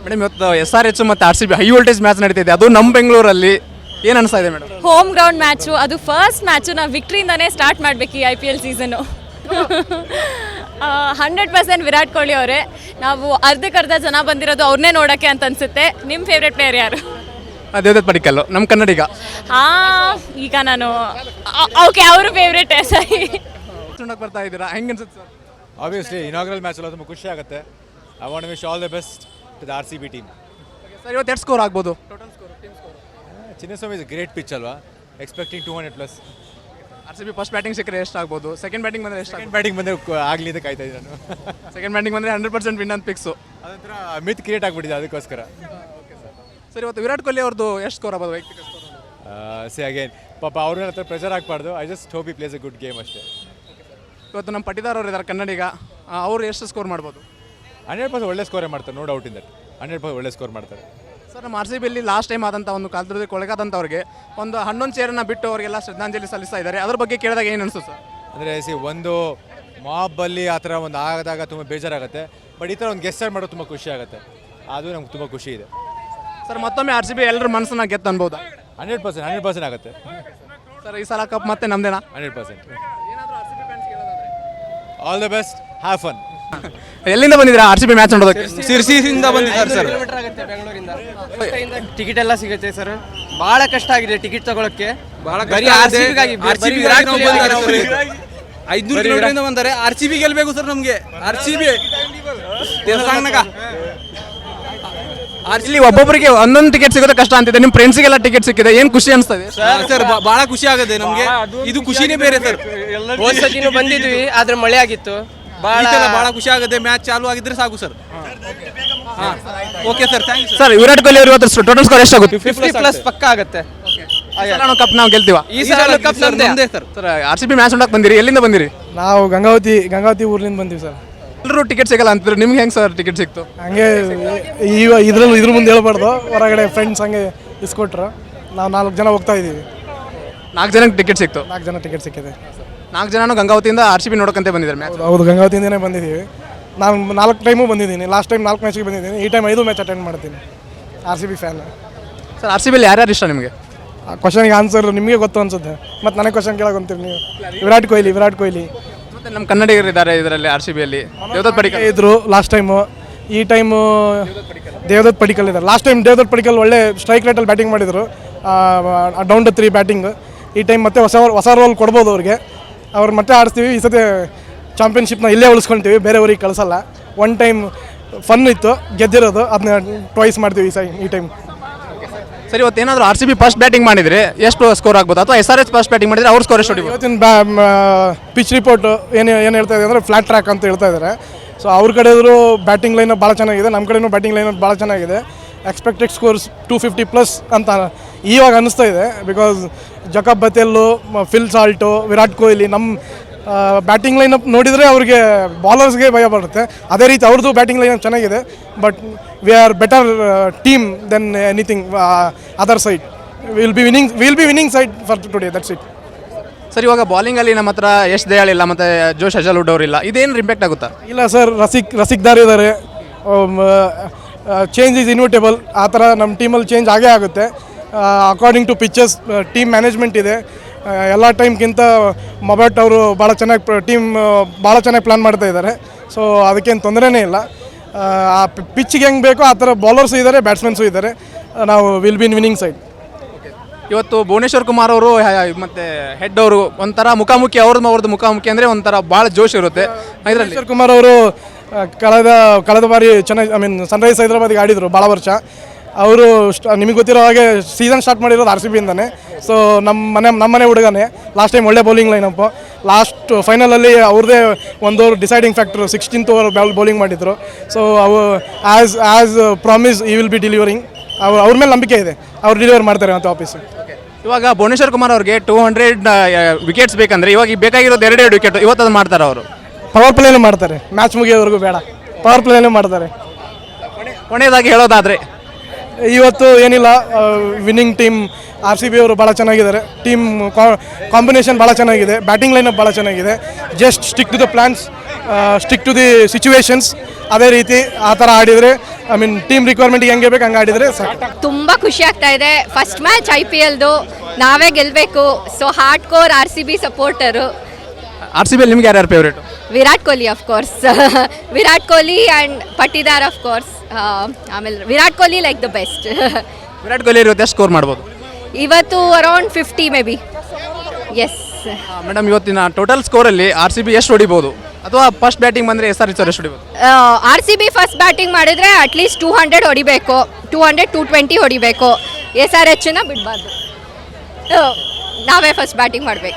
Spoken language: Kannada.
ಮೇಡಮ್ ಇವತ್ತು SRH ಮತ್ತು RCB ಹೈ ವೋಲ್ಟೇಜ್ ಮ್ಯಾಚ್ ನಡೀತಿದೆ, ಅದು ನಮ್ಮ ಬೆಂಗಳೂರಲ್ಲಿ. ಏನು ಅನಿಸ್ತಾ ಇದೆ ಮೇಡಮ್? ಹೋಮ್ ಗ್ರೌಂಡ್ ಮ್ಯಾಚು, ಅದು ಫಸ್ಟ್ ಮ್ಯಾಚು. ನಾವು ವಿಕ್ಟ್ರಿಯಿಂದನೇ ಸ್ಟಾರ್ಟ್ ಮಾಡಬೇಕು ಈ IPL ಸೀಸನ್ನು. 100% ವಿರಾಟ್ ಕೊಹ್ಲಿ ಅವರೇ. ನಾವು ಅರ್ಧಕ್ಕರ್ಧ ಜನ ಬಂದಿರೋದು ಅವ್ರನ್ನೇ ನೋಡೋಕ್ಕೆ ಅಂತ ಅನಿಸುತ್ತೆ. ನಿಮ್ಮ ಫೇವ್ರೆಟ್ ಪ್ಲೇಯರ್ ಯಾರು? ದೇವದತ್ ಪಡಿಕ್ಕಲ್, ನಮ್ಮ ಕನ್ನಡಿಗ. ಈಗ ನಾನು ಓಕೆ ಅವರು ಫೇವ್ರೆಟ್ ಸರಿ. ನೋಡಕ್ಕೆ ಬರ್ತಾ ಇದ್ದೀರಾ, ಹೆಂಗೆ ಅನ್ಸುತ್ತೆ ಸರ್? ಆಬ್ವಿಯಸ್ಲಿ ಇನಾಗ್ರಲ್ ಮ್ಯಾಚ್ ಎಲ್ಲ ತುಂಬ ಖುಷಿ ಆಗುತ್ತೆ. I want to wish all the best to the RCB team. Sir ಇವತ್ತು ಎಷ್ಟು ಸ್ಕೋರ್ ಆಗ್ಬೋದು? ಚಿನ್ನಸ್ವಾಮಿ ಇಸ್ ಗ್ರೇಟ್ ಪಿಚ್ ಅಲ್ವಾ, ಎಕ್ಸ್ಪೆಕ್ಟಿಂಗ್ 200+. RCB ಫಸ್ಟ್ ಬ್ಯಾಟಿಂಗ್ ಸಿಕ್ಕರೆ ಎಷ್ಟು ಆಗ್ಬೋದು? ಸೆಕೆಂಡ್ ಬ್ಯಾಟಿಂಗ್ ಬಂದರೆ ಎಷ್ಟು? ಸೆಕೆಂಡ್ ಬ್ಯಾಟಿಂಗ್ ಬಂದರೆ ಆಗಲಿ ಅಂತ ಕಾಯ್ತಾ ಇದ್ದೀನಿ ನಾನು. ಸೆಕೆಂಡ್ ಬ್ಯಾಟಿಂಗ್ ಬಂದರೆ 100% ವಿನ್ ಅಂತ ಫಿಕ್ಸು. ಅದೊಂಥರ ಮಿತ್ ಕ್ರಿಯೇಟ್ ಆಗಿಬಿಟ್ಟಿದೆ, ಅದಕ್ಕೋಸ್ಕರ. ಸರ್ ಇವತ್ತು ವಿರಾಟ್ ಕೊಹ್ಲಿ ಅವ್ರದ್ದು ಎಷ್ಟು ಸ್ಕೋರ್ ಆಗ್ಬೋದು ವೈಯಕ್ತಿಕ ಸ್ಕೋರ್? ಸಿ ಅಗೇನ್ ಪಾಪ ಅವ್ರ ಹತ್ರ ಪ್ರೆಷರ್ ಆಗಬಾರ್ದು. I just hope he place A good game ಅಷ್ಟೇ. ಇವತ್ತು ನಮ್ಮ ಪಟಿದಾರ್ ಅವರು ಇದ್ದಾರೆ ಕನ್ನಡಿಗ, ಅವರು ಎಷ್ಟು ಸ್ಕೋರ್ ಮಾಡ್ಬೋದು? 100% ಒಳ್ಳೆ ಸ್ಕೋರೇ ಮಾಡ್ತಾರೆ, ನೋ ಡೌಟ್ ಇನ್ ದಟ್. 100% ಒಳ್ಳೆ ಸ್ಕೋರ್ ಮಾಡ್ತಾರೆ. ಸರ್ ನಮ್ಮ RCBಯಲ್ಲಿ ಲಾಸ್ಟ್ ಟೈಮ್ ಆದಂಥ ಒಂದು ಕಾಲದಲ್ಲಿ ಕೊಳಗಾದಂಥವ್ರಿಗೆ ಒಂದು 11 ಚೇರನ್ನು ಬಿಟ್ಟು ಅವರಿಗೆಲ್ಲ ಶ್ರದ್ಧಾಂಜಲಿ ಸಲ್ಲಿಸ್ತಾ ಇದ್ದಾರೆ. ಅದ್ರ ಬಗ್ಗೆ ಕೇಳಿದಾಗ ಏನು ಅನಿಸ್ತು ಸರ್? ಅಂದರೆ ಒಂದು ಮಾಬಲ್ಲಿ ಆ ಥರ ಒಂದು ಆದಾಗ ತುಂಬ ಬೇಜಾರಾಗುತ್ತೆ. ಬಟ್ ಈ ಥರ ಒಂದು ಗೆಸ್ಟ್ ಮಾಡೋದು ತುಂಬ ಖುಷಿ ಆಗುತ್ತೆ, ಅದು ನಮ್ಗೆ ತುಂಬ ಖುಷಿ ಇದೆ. ಸರ್ ಮತ್ತೊಮ್ಮೆ RCB ಎಲ್ಲರ ಮನಸ್ಸನ್ನ ಗೆದ್ದು ಅನ್ಬೋದಾ? 100% ಆಗುತ್ತೆ ಸರ್ ಈ ಸಲ ಕಪ್ ಮತ್ತೆ ನಮ್ದೇನಾ? 100%. All the best, have fun. ಎಲ್ಲಿಂದ ಬಂದಿದ್ದೀರಾ RCB ಮ್ಯಾಚ್ ನೋಡೋದಕ್ಕೆ? ಸಿರ್ಸಿಯಿಂದ ಬಂದಿದ್ದಾರೆ ಸರ್. ಬೆಂಗಳೂರಿಂದ ಟಿಕೆಟ್ ಎಲ್ಲ ಸಿಗುತ್ತೆ ಸರ್. ಬಹಳ ಕಷ್ಟ ಆಗಿದೆ ಟಿಕೆಟ್ ತಗೊಳಕ್ಕೆ. ಬರೀ RCB ವಿರಾಟ್ ಕೊಹ್ಲಿ 500 ಕಿಲೋಮೀಟರ್ ಬಂದರೆ RCB ಗೆಲ್ಬೇಕು ಸರ್. ನಮಗೆ RCB ಇಲ್ಲಿ ಒಬ್ಬೊಬ್ಬರಿಗೆ ಒಂದೊಂದು ಟಿಕೆಟ್ ಸಿಗೋದು ಕಷ್ಟ ಅಂತಿದೆ. ನಿಮ್ಮ ಫ್ರೆಂಡ್ಸಿಗೆಲ್ಲ ಟಿಕೆಟ್ ಸಿಕ್ಕಿದೆ, ಏನು ಖುಷಿ ಅನಿಸ್ತದೆ ಸರ್? ಬಹಳ ಖುಷಿ ಆಗುತ್ತೆ ನಮಗೆ. ಇದು ಖುಷಿನೇ ಬೇರೆ ಸರ್. ಹೋದ ಸತಿನೂ ಬಂದಿದ್ವಿ, ಆದ್ರೆ ಮಳೆ ಆಗಿತ್ತು. ಬಹಳ ಖುಷಿ ಆಗುತ್ತೆ. ಮ್ಯಾಚ್ ಚಾಲು ಆಗಿದ್ರೆ ಸಾಕು sir. Okay sir, thank you sir. Virat Kohli ಅವರು ಇವತ್ತು ಟೋಟಲ್ ಸ್ಕೋರ್ ಎಷ್ಟಾಗುತ್ತೆ? 50+ ಪಕ್ಕ ಆಗುತ್ತೆ. ಕಪ್ ನಾವು ಗೆಲ್ತೀವ ಈ ಸಲ ಕಪ್ ನಮ್ದೇ ಸರ್. ಸರ್ RCB ಮ್ಯಾಚ್ ನೋಡಕ್ಕೆ ಬಂದಿರಿ, ಎಲ್ಲಿಂದ ಬಂದಿರಿ? ನಾವು ಗಂಗಾವತಿ ಊರ್ಲಿಂದ ಬಂದೀವಿ ಸರ್. ಎಲ್ಲರೂ ಟಿಕೆಟ್ ಸಿಗಲ್ಲ ಅಂತಿದ್ರು, ನಿಮ್ಗೆ ಹೆಂಗೆ ಸರ್ ಟಿಕೆಟ್ ಸಿಕ್ತು? ಹಂಗೆ ಇದ್ರ ಮುಂದೆ ಹೇಳ್ಬಾರ್ದು, ಹೊರಗಡೆ ಫ್ರೆಂಡ್ಸ್ ಹಂಗೆ ಇಸ್ಕೊಟ್ರು. ನಾವು 4 ಜನ ಹೋಗ್ತಾ ಇದ್ದೀವಿ. 4 ಜನಕ್ಕೆ ಟಿಕೆಟ್ ಸಿಕ್ತು? 4 ಜನ ಟಿಕೆಟ್ ಸಿಕ್ಕಿದೆ. 4 ಜನನು ಗಂಗಾವತಿಯಿಂದ RCB ನೋಡೋಕ್ಕಂತ ಬಂದಿದ್ದಾರೆ ಮ್ಯಾಚ್? ಹೌದು, ಗಂಗಾವತಿಯಿಂದನೇ ಬಂದಿದ್ದೀವಿ. ನಾನು 4 ಟೈಮು ಬಂದಿದ್ದೀನಿ. ಲಾಸ್ಟ್ ಟೈಮ್ 4 ಮ್ಯಾಚಿಗೆ ಬಂದಿದ್ದೀನಿ. ಈ ಟೈಮ್ 5 ಮ್ಯಾಚ್ ಅಟೆಂಡ್ ಮಾಡ್ತೀನಿ. RCB fan sir. RCBಯಲ್ಲಿ ಯಾರ್ಯಾರು ಇಷ್ಟ ನಿಮಗೆ? ಆ ಕ್ವಶನ್ಗೆ ಆನ್ಸರ್ ನಿಮಗೆ ಗೊತ್ತು ಅನ್ಸುತ್ತೆ, ಮತ್ತು ನನಗೆ ಕ್ವಶನ್ ಕೇಳೋಕಂತೀರಿ ನೀವು. ವಿರಾಟ್ ಕೊಹ್ಲಿ ಮತ್ತೆ ನಮ್ಮ ಕನ್ನಡಿಗರು ಇದ್ದಾರೆ ಇದರಲ್ಲಿ RCBಯಲ್ಲಿ. ದೇವದತ್ ಪಡಿಕ್ಕಲ್ ಇದ್ರು ಲಾಸ್ಟ್ ಟೈಮು. ಈ ಟೈಮು ದೇವದತ್ ಪಡಿಕ್ಕಲ್ ಇದ್ದಾರೆ. ಲಾಸ್ಟ್ ಟೈಮ್ ದೇವದತ್ ಪಡಿಕ್ಕಲ್ ಒಳ್ಳೆ ಸ್ಟ್ರೈಕ್ ರೇಟಲ್ಲಿ ಬ್ಯಾಟಿಂಗ್ ಮಾಡಿದರು, ಡೌನ್ ಟು 3 ಬ್ಯಾಟಿಂಗ್. ಈ ಟೈಮ್ ಮತ್ತೆ ಹೊಸ ರೋಲ್ ಕೊಡ್ಬೋದು ಅವ್ರಿಗೆ. ಅವ್ರು ಮತ್ತೆ ಆಡಿಸ್ತೀವಿ. ಈ ಸತಿ ಚಾಂಪಿಯನ್ಶಿಪ್ನ ಇಲ್ಲೇ ಉಳಿಸ್ಕೊಳ್ತೀವಿ, ಬೇರೆ ಊರಿಗೆ ಕಳಿಸಲ್ಲ. 1 ಟೈಮ್ ಫನ್ ಇತ್ತು ಗೆದ್ದಿರೋದು, ಅದನ್ನ ಟ್ವೈಸ್ ಮಾಡ್ತೀವಿ ಈ ಟೈಮ್. ಸರಿ, ಇವತ್ತು ಏನಾದರೂ RCB ಫಸ್ಟ್ ಬ್ಯಾಟಿಂಗ್ ಮಾಡಿದರೆ ಎಷ್ಟು ಸ್ಕೋರ್ ಆಗ್ಬೋದು, ಅಥವಾ SRH ಫಸ್ಟ್ ಬ್ಯಾಟಿಂಗ್ ಮಾಡಿದರೆ ಅವ್ರ ಸ್ಕೋರ್ ಎಷ್ಟು ಹೊಡಿಬೋದು? ಇವತ್ತಿನ ಪಿಚ್ ರಿಪೋರ್ಟು ಏನು ಹೇಳ್ತಾ ಇದೆ ಅಂದರೆ ಫ್ಲಾಟ್ ಟ್ರ್ಯಾಕ್ ಅಂತ ಹೇಳ್ತಾ ಇದ್ದಾರೆ. ಸೊ ಅವ್ರ ಕಡೆಯವರು ಬ್ಯಾಟಿಂಗ್ ಲೈನಪ್ ಭಾಳ ಚೆನ್ನಾಗಿದೆ, ನಮ್ಮ ಕಡೆಯೂ ಬ್ಯಾಟಿಂಗ್ ಲೈನಪ್ ಭಾಳ ಚೆನ್ನಾಗಿದೆ. ಎಕ್ಸ್ಪೆಕ್ಟೆಡ್ ಸ್ಕೋರ್ಸ್ 250+ ಅಂತ ಇವಾಗ ಅನ್ನಿಸ್ತಾ ಇದೆ. Because Jacob Bethell, Phil Salt, Virat Kohli, ನಮ್ಮ ಬ್ಯಾಟಿಂಗ್ ಲೈನಪ್ ನೋಡಿದರೆ ಅವ್ರಿಗೆ ಬಾಲರ್ಸ್ಗೆ ಭಯ ಬರುತ್ತೆ. ಅದೇ ರೀತಿ ಅವ್ರದ್ದು ಬ್ಯಾಟಿಂಗ್ ಲೈನಪ್ ಚೆನ್ನಾಗಿದೆ. But we are better team then anything other side. Will be winning side for today, that's it. Sir, ಇವಾಗ ಬಾಲಿಂಗಲ್ಲಿ ನಮ್ಮ ಹತ್ರ ಯಶ್ ದಯಾಳ್ ಇಲ್ಲ, ಮತ್ತು ಜೋಶ್ ಅಜಲ್ವುಡ್ ಅವರಿಲ್ಲ. ಇದೇನು ಇಂಪ್ಯಾಕ್ಟ್ ಆಗುತ್ತಾ? ಇಲ್ಲ ಸರ್, ರಸಿಕ್ ದಾರ್ ಇದ್ದಾರೆ. Change is inevitable. ಆ ಥರ ನಮ್ಮ ಟೀಮಲ್ಲಿ ಚೇಂಜ್ ಆಗೇ ಆಗುತ್ತೆ. According to pitches team management ಇದೆ. ಎಲ್ಲ ಟೈಮ್ಗಿಂತ ಮೊಬಟ್ ಅವರು ಭಾಳ ಚೆನ್ನಾಗಿ ಪ್ಲ್ಯಾನ್ ಮಾಡ್ತಾ ಇದ್ದಾರೆ. ಸೊ ಅದಕ್ಕೇನು ತೊಂದರೆನೇ ಇಲ್ಲ. ಆ ಪಿಚ್ಗೆ ಹೆಂಗೆ ಬೇಕೋ ಆ ಥರ ಬೌಲರ್ಸು ಇದ್ದಾರೆ, ಬ್ಯಾಟ್ಸ್ಮನ್ಸು ಇದ್ದಾರೆ. ನಾವು will be in winning side. ಇವತ್ತು ಭುವನೇಶ್ವರ್ ಕುಮಾರ್ ಅವರು ಮತ್ತು ಹೆಡ್ ಅವರು ಒಂಥರ ಮುಖಾಮುಖಿ, ಅವ್ರದ್ದು ಮುಖಾಮುಖಿ ಅಂದರೆ ಒಂಥರ ಭಾಳ ಜೋಶ್ ಇರುತ್ತೆ ಇದರಲ್ಲಿ. ಭುವನೇಶ್ವರ್ ಕುಮಾರ್ ಅವರು ಕಳೆದ ಬಾರಿ ಸನ್ರೈಸ್ ಹೈದರಾಬಾದಿಗೆ ಆಡಿದರು ಭಾಳ ವರ್ಷ. ಅವರು ನಿಮಗೆ ಗೊತ್ತಿರೋ ಹಾಗೆ ಸೀಸನ್ ಸ್ಟಾರ್ಟ್ ಮಾಡಿರೋದು RCBಯಿಂದನೇ. ಸೊ ನಮ್ಮ ಮನೆ ಹುಡುಗನೇ. ಲಾಸ್ಟ್ ಟೈಮ್ ಒಳ್ಳೆ ಬೌಲಿಂಗ್ ಲೈನಪ್ಪು. ಲಾಸ್ಟ್ ಫೈನಲಲ್ಲಿ ಅವ್ರದ್ದೇ ಒಂದು deciding factor, 16th over bowling ಮಾಡಿದ್ರು. ಸೊ ಅವು ಆ್ಯಸ್ ಪ್ರಾಮಿಸ್ ಈ ವಿಲ್ ಬಿ ಡೆಲಿವರಿಂಗ್. ಅವ್ರ ಮೇಲೆ ನಂಬಿಕೆ ಇದೆ, ಅವ್ರು ಡೆಲಿವರ್ ಮಾಡ್ತಾರೆ ಅಂತ ಆಫೀಸು. ಇವಾಗ ಭುವನೇಶ್ವರ್ ಕುಮಾರ್ ಅವ್ರಿಗೆ 200 ವಿಕೆಟ್ಸ್ ಬೇಕಂದರೆ ಇವಾಗ ಬೇಕಾಗಿರೋದು 2 ವಿಕೆಟ್. ಇವತ್ತು ಅದು ಮಾಡ್ತಾರೆ ಅವರು. ಪವರ್ ಪ್ಲೇನೂ ಮಾಡ್ತಾರೆ, ಮ್ಯಾಚ್ ಮುಗಿಯೋವರೆಗೂ ಬೇಡ, ಪವರ್ ಪ್ಲೇನೂ ಮಾಡ್ತಾರೆ. ಕೊನೆಯದಾಗಿ ಹೇಳೋದಾದರೆ ಇವತ್ತು ಏನಿಲ್ಲ, ವಿನ್ನಿಂಗ್ ಟೀಮ್ RCB ಅವರು ಭಾಳ ಚೆನ್ನಾಗಿದ್ದಾರೆ. ಟೀಮ್ ಕಾಂಬಿನೇಷನ್ ಭಾಳ ಚೆನ್ನಾಗಿದೆ, ಬ್ಯಾಟಿಂಗ್ ಲೈನಪ್ ಭಾಳ ಚೆನ್ನಾಗಿದೆ. Just stick to the plans. Stick to the situations. ಅದೇ ರೀತಿ ಆ ಥರ ಆಡಿದರೆ ಟೀಮ್ ರಿಕ್ವೈರ್ಮೆಂಟ್ಗೆ ಹೆಂಗೆ ಬೇಕು ಹಂಗೆ ಆಡಿದರೆ ಸಾಕು. ತುಂಬ ಖುಷಿ ಆಗ್ತಾ ಇದೆ. ಫಸ್ಟ್ ಮ್ಯಾಚ್ IPLದು ನಾವೇ ಗೆಲ್ಲಬೇಕು. So hard core RCB supporter. RCB ಅಲ್ಲಿ ನಿಮ್ಗೆ ಯಾರ್ಯಾರು favourite? Virat Kohli of course. Virat Kohli and Patidar of course. ಆಮೇಲೆ Virat Kohli like the best. Virat Kohli ಇವತ್ತು ಎಷ್ಟು ಸ್ಕೋರ್ ಮಾಡ್ಬೋದು? ಇವತ್ತು around 50 maybe. Yes. Madam ಇವತ್ತಿನ ಟೋಟಲ್ ಸ್ಕೋರಲ್ಲಿ RCB ಎಷ್ಟು ಹೊಡಿಬೋದು, ಅಥವಾ ಫಸ್ಟ್ ಬ್ಯಾಟಿಂಗ್ ಬಂದರೆ SRH ಎಷ್ಟು ಹೊಡಿಬೋದು? RCB ಫಸ್ಟ್ ಬ್ಯಾಟಿಂಗ್ ಮಾಡಿದರೆ ಅಟ್ಲೀಸ್ಟ್ 200 ಹೊಡಿಬೇಕು, 200-220 ಹೊಡಿಬೇಕು. SRHನ ಬಿಡಬಾರ್ದು. ನಾವೇ ಫಸ್ಟ್ ಬ್ಯಾಟಿಂಗ್ ಮಾಡಬೇಕು.